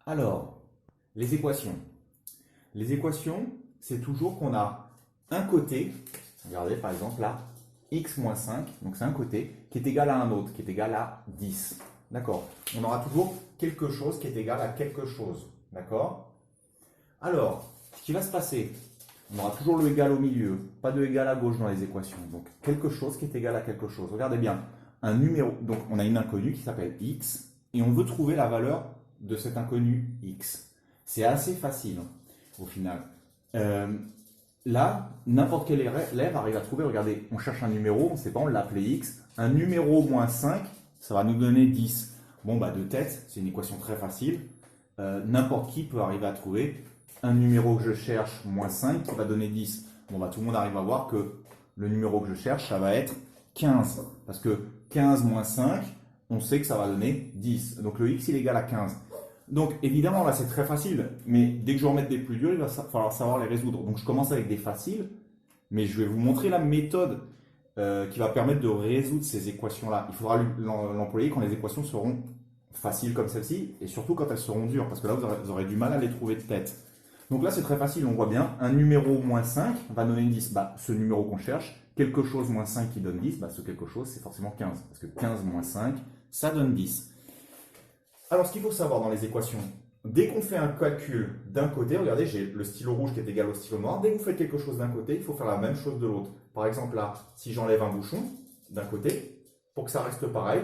Alors, les équations. Les équations, c'est toujours qu'on a un côté, regardez par exemple là, x moins 5, donc c'est un côté, qui est égal à un autre, qui est égal à 10. D'accord? On aura toujours quelque chose qui est égal à quelque chose. D'accord? Alors, ce qui va se passer, on aura toujours le égal au milieu, pas de égal à gauche dans les équations. Donc, quelque chose qui est égal à quelque chose. Regardez bien, un numéro, donc on a une inconnue qui s'appelle x, et on veut trouver la valeur de cet inconnu x. C'est assez facile, au final. Là, n'importe quel élève arrive à trouver, regardez, on cherche un numéro, on ne sait pas, on l'appelait x. Un numéro moins 5, ça va nous donner 10. Bon, bah de tête, c'est une équation très facile. N'importe qui peut arriver à trouver un numéro que je cherche, moins 5, qui va donner 10. Bon, bah tout le monde arrive à voir que le numéro que je cherche, ça va être 15. Parce que 15 moins 5, on sait que ça va donner 10. Donc le x, il est égal à 15. Donc évidemment, là, c'est très facile. Mais dès que je vais en mettre des plus durs, il va falloir savoir les résoudre. Donc je commence avec des faciles. Mais je vais vous montrer la méthode qui va permettre de résoudre ces équations-là. Il faudra l'employer quand les équations seront faciles comme celle-ci. Et surtout quand elles seront dures. Parce que là, vous aurez du mal à les trouver de tête. Donc là, c'est très facile, on voit bien, un numéro moins 5 va donner 10. Bah, ce numéro qu'on cherche, quelque chose moins 5 qui donne 10, bah, ce quelque chose, c'est forcément 15. Parce que 15 moins 5, ça donne 10. Alors, ce qu'il faut savoir dans les équations, dès qu'on fait un calcul d'un côté, regardez, j'ai le stylo rouge qui est égal au stylo noir. Dès que vous faites quelque chose d'un côté, il faut faire la même chose de l'autre. Par exemple, là, si j'enlève un bouchon d'un côté, pour que ça reste pareil,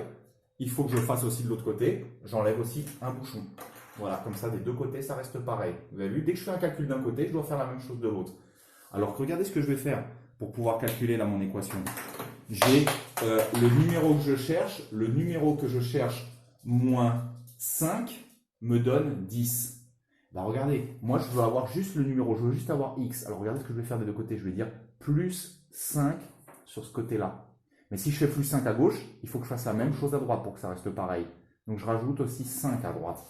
il faut que je fasse aussi de l'autre côté, j'enlève aussi un bouchon. Voilà, comme ça, des deux côtés, ça reste pareil. Vous avez vu, dès que je fais un calcul d'un côté, je dois faire la même chose de l'autre. Alors, regardez ce que je vais faire pour pouvoir calculer là mon équation. J'ai le numéro que je cherche. Le numéro que je cherche, moins 5, me donne 10. Bah, regardez, moi, je veux avoir juste le numéro. Je veux juste avoir x. Alors, regardez ce que je vais faire des deux côtés. Je vais dire plus 5 sur ce côté-là. Mais si je fais plus 5 à gauche, il faut que je fasse la même chose à droite pour que ça reste pareil. Donc, je rajoute aussi 5 à droite.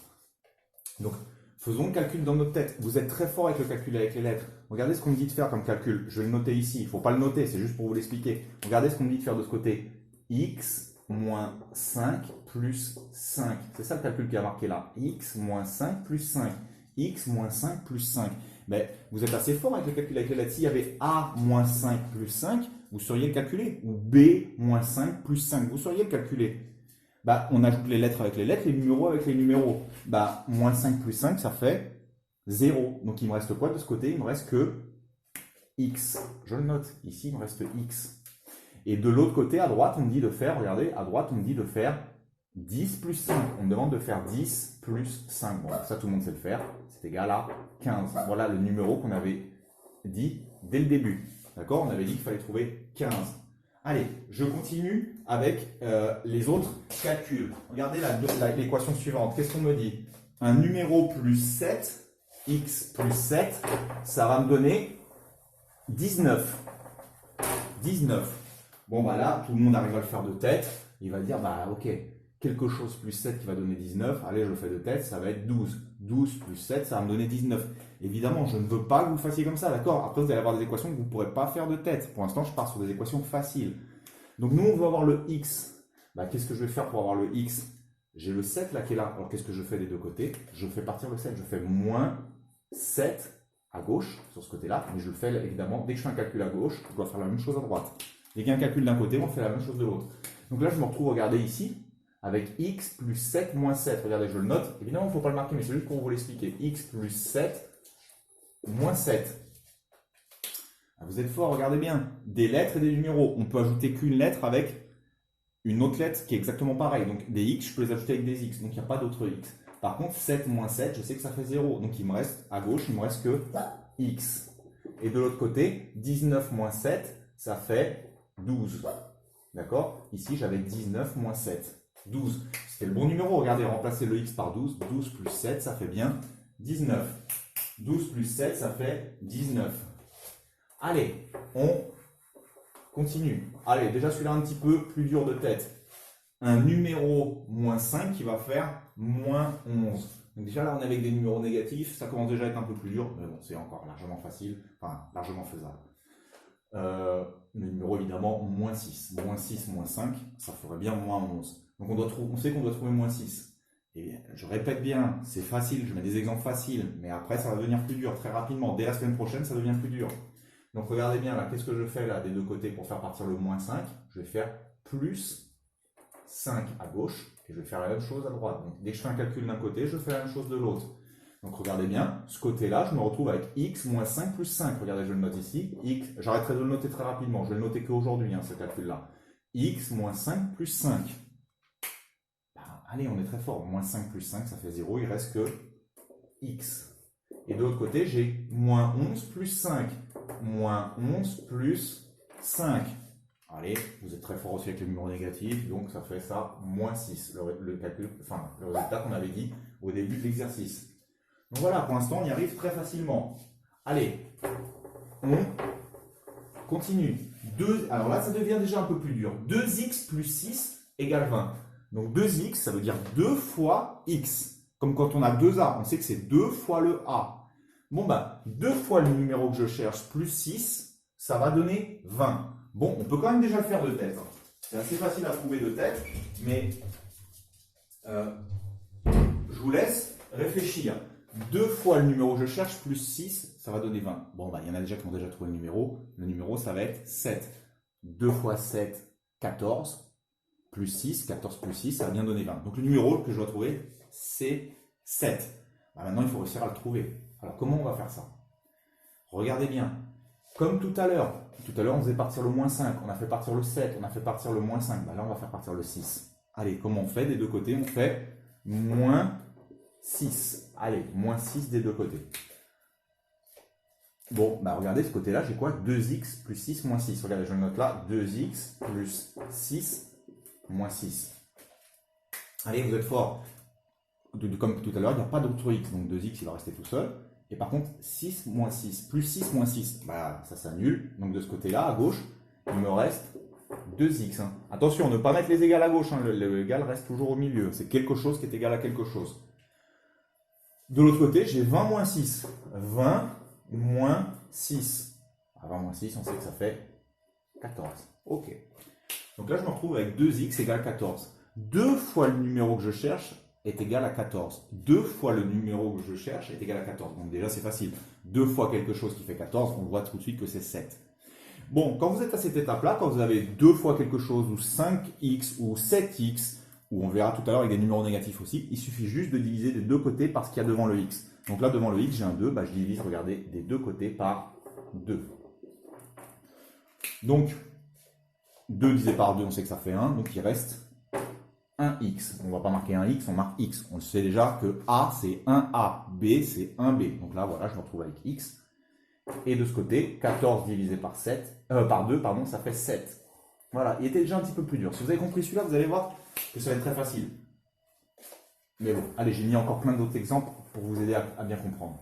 Donc, faisons le calcul dans notre tête. Vous êtes très fort avec le calcul avec les lettres. Regardez ce qu'on me dit de faire comme calcul. Je vais le noter ici. Il ne faut pas le noter, c'est juste pour vous l'expliquer. Regardez ce qu'on me dit de faire de ce côté. X moins 5 plus 5. C'est ça le calcul qui a marqué là. X moins 5 plus 5. X moins 5 plus 5. Mais vous êtes assez fort avec le calcul avec les lettres. S'il y avait A moins 5 plus 5, vous sauriez le calculer. Ou B moins 5 plus 5, vous sauriez le calculer. Bah, on ajoute les lettres avec les lettres, les numéros avec les numéros. Bah, moins 5 plus 5, ça fait 0. Donc, il me reste quoi de ce côté? Il me reste que x. Je le note. Ici, il me reste x. Et de l'autre côté, à droite, on me dit de faire, regardez, à droite, on me dit de faire 10 plus 5. On me demande de faire 10 plus 5. Bon, ça, tout le monde sait le faire. C'est égal à 15. Voilà le numéro qu'on avait dit dès le début. D'accord? On avait dit qu'il fallait trouver 15. Allez, je continue avec les autres calculs. Regardez l'équation suivante. Qu'est-ce qu'on me dit? Un numéro plus 7, x plus 7, ça va me donner 19. 19. Bon, bah là, tout le monde arrive à le faire de tête. Il va dire, bah ok, quelque chose plus 7 qui va donner 19. Allez, je le fais de tête, ça va être 12. 12 plus 7, ça va me donner 19. Évidemment, je ne veux pas que vous le fassiez comme ça, d'accord? Après, vous allez avoir des équations que vous ne pourrez pas faire de tête. Pour l'instant, je pars sur des équations faciles. Donc, nous, on veut avoir le x. Bah, qu'est-ce que je vais faire pour avoir le x? J'ai le 7 là qui est là. Alors, qu'est-ce que je fais des deux côtés? Je fais partir le 7. Je fais moins 7 à gauche, sur ce côté-là. Mais je le fais, évidemment, dès que je fais un calcul à gauche, je dois faire la même chose à droite. Dès qu'il y a un calcul d'un côté, on fait la même chose de l'autre. Donc là, je me retrouve, regardez ici, avec x plus 7 moins 7. Regardez, je le note. Évidemment, il ne faut pas le marquer, mais c'est juste pour vous l'expliquer. X plus 7 moins 7. Vous êtes fort, regardez bien. Des lettres et des numéros. On peut ajouter qu'une lettre avec une autre lettre qui est exactement pareille. Donc des x, je peux les ajouter avec des x. Donc il n'y a pas d'autre x. Par contre, 7 moins 7, je sais que ça fait 0. Donc il me reste, à gauche, il me reste que x. Et de l'autre côté, 19 moins 7, ça fait 12. D'accord? Ici, j'avais 19 moins 7. 12. C'était le bon numéro. Regardez, remplacez le x par 12. 12 plus 7, ça fait bien 19. 12 plus 7, ça fait 19. Allez, on continue. Allez, déjà celui-là un petit peu plus dur de tête. Un numéro moins 5 qui va faire moins 11. Donc déjà là, on est avec des numéros négatifs. Ça commence déjà à être un peu plus dur. Mais bon, c'est encore largement facile. Enfin, largement faisable. Le numéro évidemment moins 6. Moins 6, moins 5, ça ferait bien moins 11. Donc on sait qu'on doit trouver moins 6. Et bien, je répète bien, c'est facile, je mets des exemples faciles, mais après ça va devenir plus dur très rapidement. Dès la semaine prochaine, ça devient plus dur. Donc regardez bien là, qu'est-ce que je fais là des deux côtés pour faire partir le moins 5? Je vais faire plus 5 à gauche et je vais faire la même chose à droite. Donc dès que je fais un calcul d'un côté, je fais la même chose de l'autre. Donc regardez bien, ce côté-là, je me retrouve avec x moins 5 plus 5. Regardez, je le note ici. X, j'arrêterai de le noter très rapidement, je vais le noter qu'aujourd'hui, ce calcul-là. X moins 5 plus 5. Allez, on est très fort. Moins 5 plus 5, ça fait 0. Il reste que x. Et de l'autre côté, j'ai moins 11 plus 5. Moins 11 plus 5. Allez, vous êtes très fort aussi avec les numéros négatifs. Donc, ça fait ça, moins 6. Le résultat qu'on avait dit au début de l'exercice. Donc voilà, pour l'instant, on y arrive très facilement. Allez, on continue. Alors là, ça devient déjà un peu plus dur. 2x plus 6 égale 20. Donc 2x, ça veut dire 2 fois x. Comme quand on a 2a, on sait que c'est 2 fois le a. Bon, 2 fois le numéro que je cherche plus 6, ça va donner 20. Bon, on peut quand même déjà le faire de tête. C'est assez facile à trouver de tête, mais je vous laisse réfléchir. 2 fois le numéro que je cherche plus 6, ça va donner 20. Bon, il y en a déjà qui ont déjà trouvé le numéro. Le numéro, ça va être 7. 2 fois 7, 14. Plus 6, 14 plus 6, ça va bien donner 20. Donc le numéro que je dois trouver, c'est 7. Maintenant, il faut réussir à le trouver. Alors, comment on va faire ça? Regardez bien. Comme tout à l'heure, on faisait partir le moins 5, on a fait partir le 7, on a fait partir le moins 5. Là, on va faire partir le 6. Allez, comment on fait des deux côtés? On fait moins 6. Allez, moins 6 des deux côtés. Bon, regardez, ce côté-là, j'ai quoi? 2x plus 6 moins 6. Regardez, je le note là. 2x plus 6 moins 6. Allez, vous êtes fort. Comme tout à l'heure, il n'y a pas d'autre x, donc 2x, il va rester tout seul. Et par contre, 6 moins 6, plus 6 moins 6, ça s'annule. Donc de ce côté-là, à gauche, il me reste 2x. Attention, ne pas mettre les égales à gauche, le égal reste toujours au milieu. C'est quelque chose qui est égal à quelque chose. De l'autre côté, j'ai 20 moins 6. 20 moins 6. 20 moins 6, on sait que ça fait 14. Ok. Donc là, je me retrouve avec 2x égale 14. 2 fois le numéro que je cherche est égal à 14. 2 fois le numéro que je cherche est égal à 14. Donc déjà, c'est facile. 2 fois quelque chose qui fait 14, on voit tout de suite que c'est 7. Bon, quand vous êtes à cette étape-là, quand vous avez 2 fois quelque chose, ou 5x, ou 7x, ou on verra tout à l'heure avec des numéros négatifs aussi, il suffit juste de diviser des deux côtés par ce qu'il y a devant le x. Donc là, devant le x, j'ai un 2, je divise, regardez, des deux côtés par 2. Donc, 2 divisé par 2, on sait que ça fait 1, donc il reste 1x. On ne va pas marquer 1x, on marque x. On le sait déjà que a, c'est 1a, b, c'est 1b. Donc là, voilà, je me retrouve avec x. Et de ce côté, 14 divisé par 2, ça fait 7. Voilà, il était déjà un petit peu plus dur. Si vous avez compris celui-là, vous allez voir que ça va être très facile. Mais bon, allez, j'ai mis encore plein d'autres exemples pour vous aider à bien comprendre.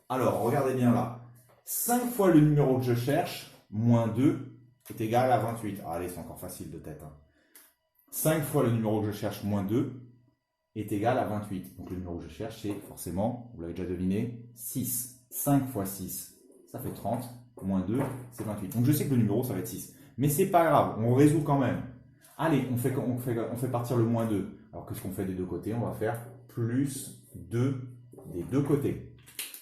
Alors, regardez bien là. 5 fois le numéro que je cherche, moins 2, est égal à 28. Allez, c'est encore facile de tête. 5 fois le numéro que je cherche, moins 2, est égal à 28. Donc le numéro que je cherche, c'est forcément, vous l'avez déjà deviné, 6. 5 fois 6, ça fait 30. Moins 2, c'est 28. Donc je sais que le numéro, ça va être 6. Mais c'est pas grave, on résout quand même. Allez, on fait partir le moins 2. Alors qu'est-ce qu'on fait des deux côtés? On va faire plus 2 des deux côtés.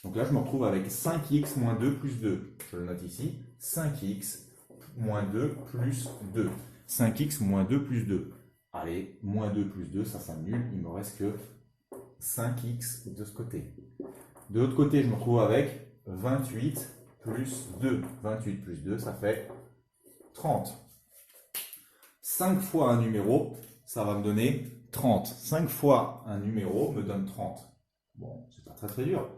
Donc là, je me retrouve avec 5x moins 2 plus 2. Je le note ici. 5x moins 2 plus 2. 5x moins 2 plus 2. Allez, moins 2 plus 2, ça s'annule. Il me reste que 5x de ce côté. De l'autre côté, je me retrouve avec 28 plus 2. 28 plus 2, ça fait 30. 5 fois un numéro, ça va me donner 30. 5 fois un numéro me donne 30. Bon, c'est pas très très dur.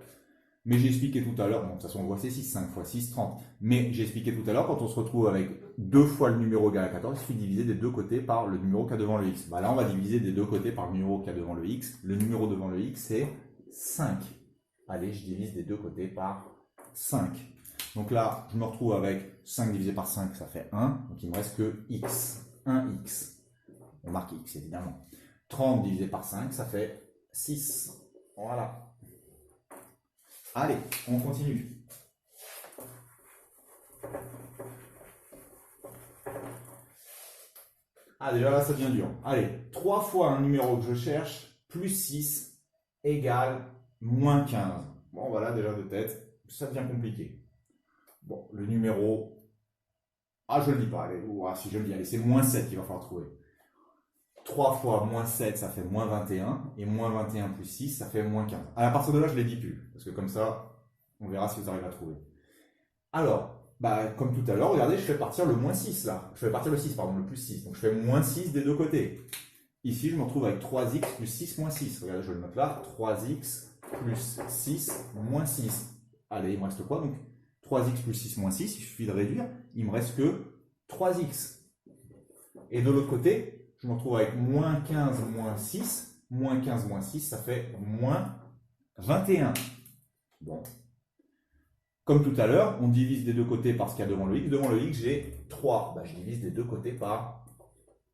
Mais j'ai expliqué tout à l'heure, bon, de toute façon on voit c'est 6, 5 fois 6, 30. Mais j'ai expliqué tout à l'heure, quand on se retrouve avec 2 fois le numéro égal à 14, il suffit de diviser des deux côtés par le numéro qu'il y a devant le x. Là on va diviser des deux côtés par le numéro qu'il y a devant le x. Le numéro devant le x c'est 5. Allez, je divise des deux côtés par 5. Donc là, je me retrouve avec 5 divisé par 5, ça fait 1. Donc il me reste que x. 1x. On marque x évidemment. 30 divisé par 5, ça fait 6. Voilà. Allez, on continue. Ah, déjà là, ça devient dur. Allez, 3 fois un numéro que je cherche, plus 6 égale moins 15. Bon, voilà, déjà de tête, ça devient compliqué. Bon, le numéro... Ah, je ne le dis pas, allez, si je le dis, allez, c'est moins 7 qu'il va falloir trouver. 3 fois moins 7, ça fait moins 21, et moins 21 plus 6, ça fait moins 15. À partir de là, je ne les dis plus, parce que comme ça, on verra si vous arrivez à trouver. Alors, comme tout à l'heure, regardez, je fais partir le moins 6 là. Je fais partir le 6, pardon, le plus 6. Donc je fais moins 6 des deux côtés. Ici, je me retrouve avec 3x plus 6 moins 6. Regardez, je le note là. 3x plus 6 moins 6. Allez, il me reste quoi donc 3x plus 6 moins 6, il suffit de réduire. Il me reste que 3x. Et de l'autre côté, je me retrouve avec moins 15 moins 6. Moins 15 moins 6, ça fait moins 21. Bon. Comme tout à l'heure, on divise des deux côtés par ce qu'il y a devant le x. Devant le x, j'ai 3. Je divise des deux côtés par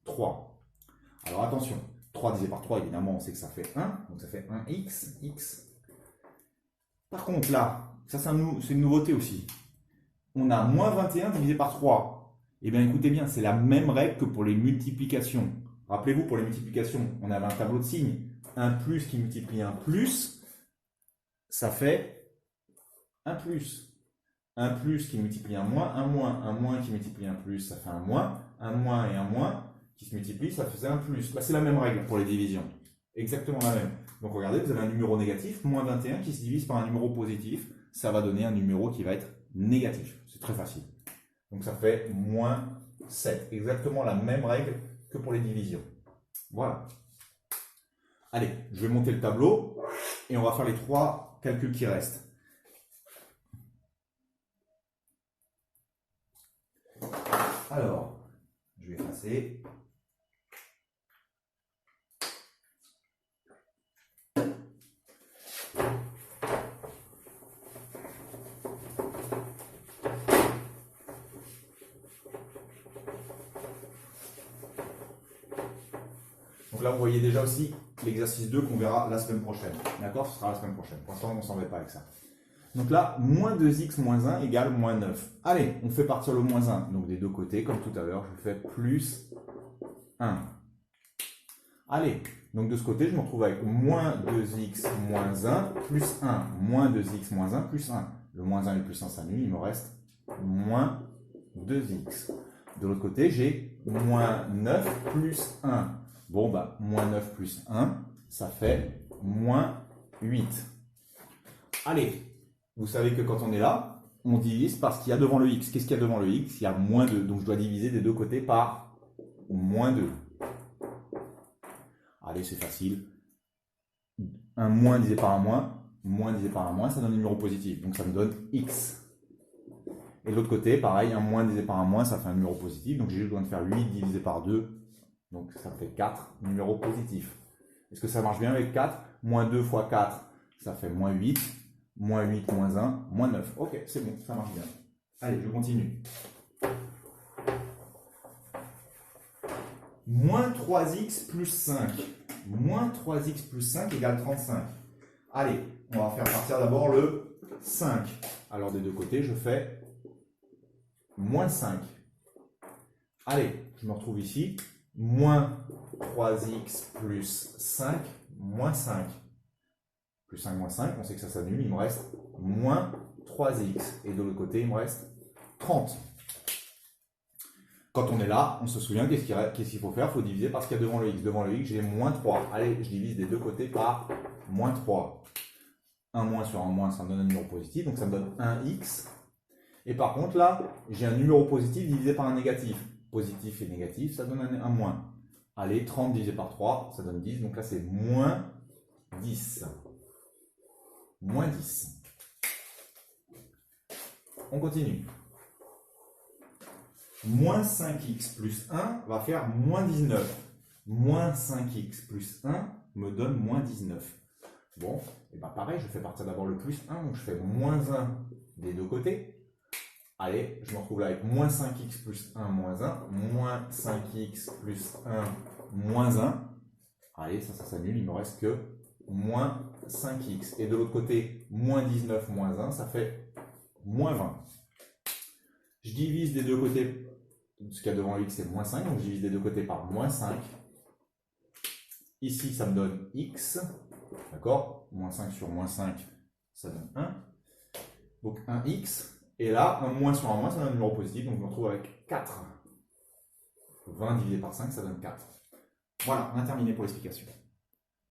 3. Alors attention, 3 divisé par 3, évidemment, on sait que ça fait 1. Donc ça fait 1x, x. Par contre, là, ça c'est une nouveauté aussi. On a moins 21 divisé par 3. Eh bien, écoutez bien, c'est la même règle que pour les multiplications. Rappelez-vous, pour les multiplications, on avait un tableau de signes. Un plus qui multiplie un plus, ça fait un plus. Un plus qui multiplie un moins qui multiplie un plus, ça fait un moins et un moins qui se multiplient, ça faisait un plus. C'est la même règle pour les divisions. Exactement la même. Donc regardez, vous avez un numéro négatif, moins 21, qui se divise par un numéro positif. Ça va donner un numéro qui va être négatif. C'est très facile. Donc ça fait moins 7. Exactement la même règle que pour les divisions. Voilà. Allez, je vais monter le tableau et on va faire les 3 calculs qui restent. Alors, je vais effacer. Donc là, vous voyez déjà aussi l'exercice 2 qu'on verra la semaine prochaine. D'accord? Ce sera la semaine prochaine. Pour l'instant, on ne s'en met pas avec ça. Donc là, moins 2x moins 1 égale moins 9. Allez, on fait partir le moins 1. Donc des deux côtés, comme tout à l'heure, je fais plus 1. Allez, donc de ce côté, je me retrouve avec moins 2x moins 1 plus 1. Moins 2x moins 1 plus 1. Le moins 1 et le plus 1 s'annulent, il me reste moins 2x. De l'autre côté, j'ai moins 9 plus 1. Bon, moins 9 plus 1, ça fait moins 8. Allez, vous savez que quand on est là, on divise par ce qu'il y a devant le x. Qu'est-ce qu'il y a devant le x? Il y a moins 2. Donc je dois diviser des deux côtés par moins 2. Allez, c'est facile. Un moins divisé par un moins divisé par un moins, ça donne un numéro positif. Donc ça me donne x. Et de l'autre côté, pareil, un moins divisé par un moins, ça fait un numéro positif. Donc j'ai juste besoin de faire 8 divisé par 2. Donc ça me fait 4 numéros positifs. Est-ce que ça marche bien avec 4? Moins 2 fois 4, ça fait moins 8. Moins 8, moins 1, moins 9. Ok, c'est bon, ça marche bien. Allez, je continue. Moins 3x plus 5. Moins 3x plus 5 égale 35. Allez, on va faire partir d'abord le 5. Alors des deux côtés, je fais moins 5. Allez, je me retrouve ici. Moins 3x plus 5, moins 5. Plus 5 moins 5, on sait que ça s'annule, il me reste moins 3x. Et de l'autre côté, il me reste 30. Quand on est là, on se souvient qu'est-ce qu'il faut faire? Il faut diviser par ce qu'il y a devant le x. Devant le x, j'ai moins 3. Allez, je divise des deux côtés par moins 3. Un moins sur un moins, ça me donne un numéro positif, donc ça me donne 1x. Et par contre, là, j'ai un numéro positif divisé par un négatif. Positif et négatif, ça donne un moins. Allez, 30 divisé par 3, ça donne 10. Donc là, c'est moins 10. Moins 10. On continue. Moins 5x plus 1 va faire moins 19. Moins 5x plus 1 me donne moins 19. Bon, et pareil, je fais partir d'abord le plus 1, donc je fais moins 1 des deux côtés. Allez, je me retrouve là avec moins 5x plus 1 moins 1, moins 5x plus 1 moins 1. Allez, ça s'annule, il ne me reste que moins 5x. Et de l'autre côté, moins 19 moins 1, ça fait moins 20. Je divise des deux côtés, ce qu'il y a devant le x c'est moins 5, donc je divise des deux côtés par moins 5. Ici, ça me donne x. D'accord? Moins 5 sur moins 5, ça donne 1. Donc 1x. Et là, un moins sur un moins, ça donne un numéro positif. Donc je me retrouve avec 4. 20 divisé par 5, ça donne 4. Voilà, on a terminé pour l'explication.